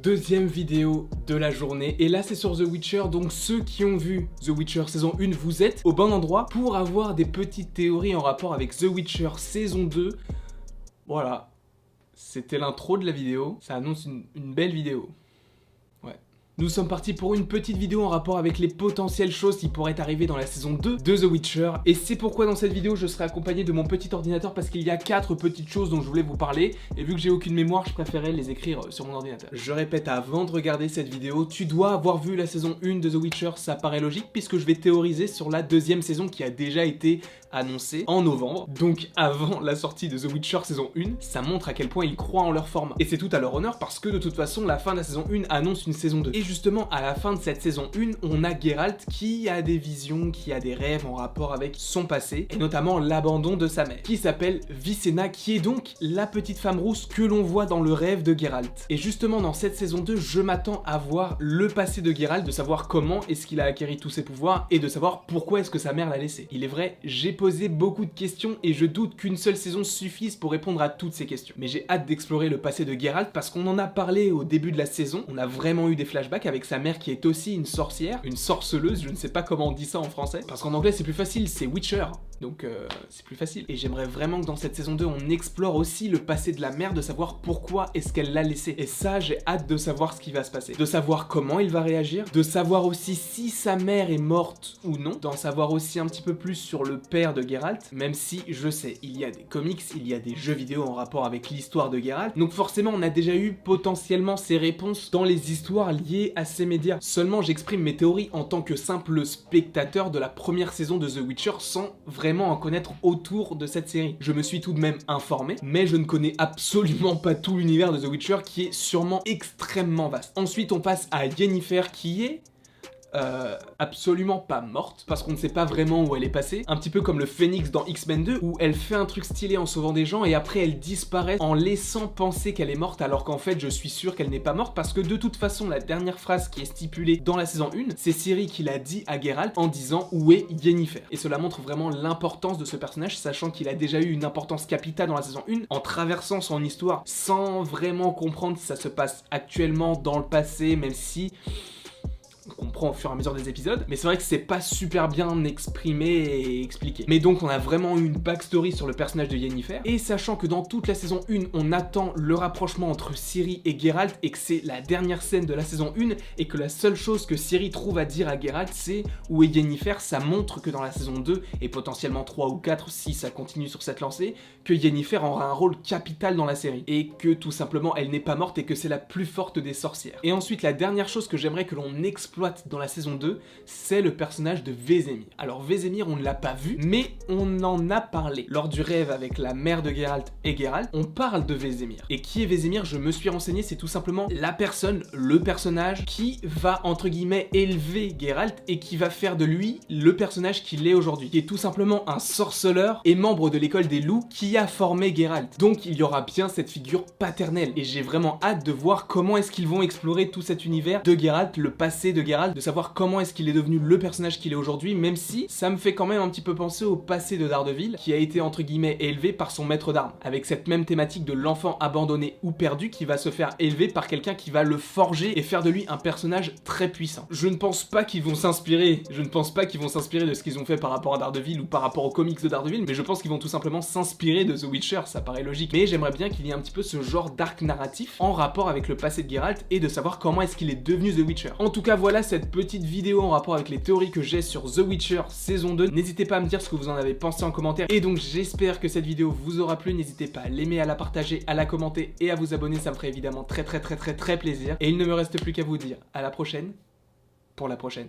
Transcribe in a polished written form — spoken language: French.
Deuxième vidéo de la journée, et là c'est sur The Witcher, donc ceux qui ont vu The Witcher saison 1, vous êtes au bon endroit pour avoir des petites théories en rapport avec The Witcher saison 2. Voilà, c'était l'intro de la vidéo, ça annonce une belle vidéo. Ouais. Nous sommes partis pour une petite vidéo en rapport avec les potentielles choses qui pourraient arriver dans la saison 2 de The Witcher. Et c'est pourquoi dans cette vidéo je serai accompagné de mon petit ordinateur, parce qu'il y a 4 petites choses dont je voulais vous parler. Et vu que j'ai aucune mémoire, je préférais les écrire sur mon ordinateur. Je répète, avant de regarder cette vidéo, tu dois avoir vu la saison 1 de The Witcher, ça paraît logique, puisque je vais théoriser sur la deuxième saison qui a déjà été annoncée en novembre. Donc avant la sortie de The Witcher saison 1, ça montre à quel point ils croient en leur format. Et c'est tout à leur honneur, parce que de toute façon, la fin de la saison 1 annonce une saison 2. Et justement, à la fin de cette saison 1, on a Geralt qui a des visions, qui a des rêves en rapport avec son passé, et notamment l'abandon de sa mère, qui s'appelle Vicenna, qui est donc la petite femme rousse que l'on voit dans le rêve de Geralt. Et justement, dans cette saison 2, je m'attends à voir le passé de Geralt, de savoir comment est-ce qu'il a acquis tous ses pouvoirs, et de savoir pourquoi est-ce que sa mère l'a laissé. Il est vrai, j'ai posé beaucoup de questions, et je doute qu'une seule saison suffise pour répondre à toutes ces questions. Mais j'ai hâte d'explorer le passé de Geralt, parce qu'on en a parlé au début de la saison, on a vraiment eu des flashbacks avec sa mère qui est aussi une sorcière, une sorceleuse, je ne sais pas comment on dit ça en français, parce qu'en anglais c'est plus facile, c'est Witcher, donc c'est plus facile. Et j'aimerais vraiment que dans cette saison 2, on explore aussi le passé de la mère, de savoir pourquoi est-ce qu'elle l'a laissé. Et ça, j'ai hâte de savoir ce qui va se passer, de savoir comment il va réagir, de savoir aussi si sa mère est morte ou non, d'en savoir aussi un petit peu plus sur le père de Geralt, même si je sais, il y a des comics, il y a des jeux vidéo en rapport avec l'histoire de Geralt, donc forcément on a déjà eu potentiellement ces réponses dans les histoires liées à ces médias. Seulement j'exprime mes théories en tant que simple spectateur de la première saison de The Witcher sans vraiment en connaître autour de cette série. Je me suis tout de même informé, mais je ne connais absolument pas tout l'univers de The Witcher qui est sûrement extrêmement vaste. Ensuite on passe à Yennefer qui est absolument pas morte, parce qu'on ne sait pas vraiment où elle est passée, un petit peu comme le Phénix dans X-Men 2, où elle fait un truc stylé en sauvant des gens et après elle disparaît en laissant penser qu'elle est morte, alors qu'en fait je suis sûr qu'elle n'est pas morte, parce que de toute façon la dernière phrase qui est stipulée dans la saison 1, c'est Ciri qui l'a dit à Geralt en disant où est Yennefer. Et cela montre vraiment l'importance de ce personnage, sachant qu'il a déjà eu une importance capitale dans la saison 1, en traversant son histoire sans vraiment comprendre si ça se passe actuellement dans le passé, même si on comprend au fur et à mesure des épisodes, mais c'est vrai que c'est pas super bien exprimé et expliqué. Mais donc on a vraiment eu une backstory sur le personnage de Yennefer, et sachant que dans toute la saison 1, on attend le rapprochement entre Ciri et Geralt, et que c'est la dernière scène de la saison 1, et que la seule chose que Ciri trouve à dire à Geralt, c'est où est Yennefer, ça montre que dans la saison 2, et potentiellement 3 ou 4 si ça continue sur cette lancée, que Yennefer aura un rôle capital dans la série, et que tout simplement elle n'est pas morte et que c'est la plus forte des sorcières. Et ensuite la dernière chose que j'aimerais que l'on exploite dans la saison 2, c'est le personnage de Vesemir. Alors Vesemir, on ne l'a pas vu, mais on en a parlé. Lors du rêve avec la mère de Geralt et Geralt, on parle de Vesemir. Et qui est Vesemir? Je me suis renseigné, c'est tout simplement la personne, le personnage qui va entre guillemets élever Geralt et qui va faire de lui le personnage qu'il est aujourd'hui. Qui est tout simplement un sorceleur et membre de l'école des loups qui a formé Geralt. Donc il y aura bien cette figure paternelle. Et j'ai vraiment hâte de voir comment est-ce qu'ils vont explorer tout cet univers de Geralt, le passé de Geralt, de savoir comment est-ce qu'il est devenu le personnage qu'il est aujourd'hui, même si ça me fait quand même un petit peu penser au passé de Daredevil, qui a été entre guillemets élevé par son maître d'armes, avec cette même thématique de l'enfant abandonné ou perdu qui va se faire élever par quelqu'un qui va le forger et faire de lui un personnage très puissant. Je ne pense pas qu'ils vont s'inspirer, de ce qu'ils ont fait par rapport à Daredevil ou par rapport aux comics de Daredevil, mais je pense qu'ils vont tout simplement s'inspirer de The Witcher, ça paraît logique. Mais j'aimerais bien qu'il y ait un petit peu ce genre d'arc narratif en rapport avec le passé de Geralt et de savoir comment est-ce qu'il est devenu The Witcher. En tout cas, voilà cette petite vidéo en rapport avec les théories que j'ai sur The Witcher saison 2. N'hésitez pas à me dire ce que vous en avez pensé en commentaire. Et donc j'espère que cette vidéo vous aura plu. N'hésitez pas à l'aimer, à la partager, à la commenter et à vous abonner. Ça me ferait évidemment très plaisir. Et il ne me reste plus qu'à vous dire à la prochaine pour la prochaine.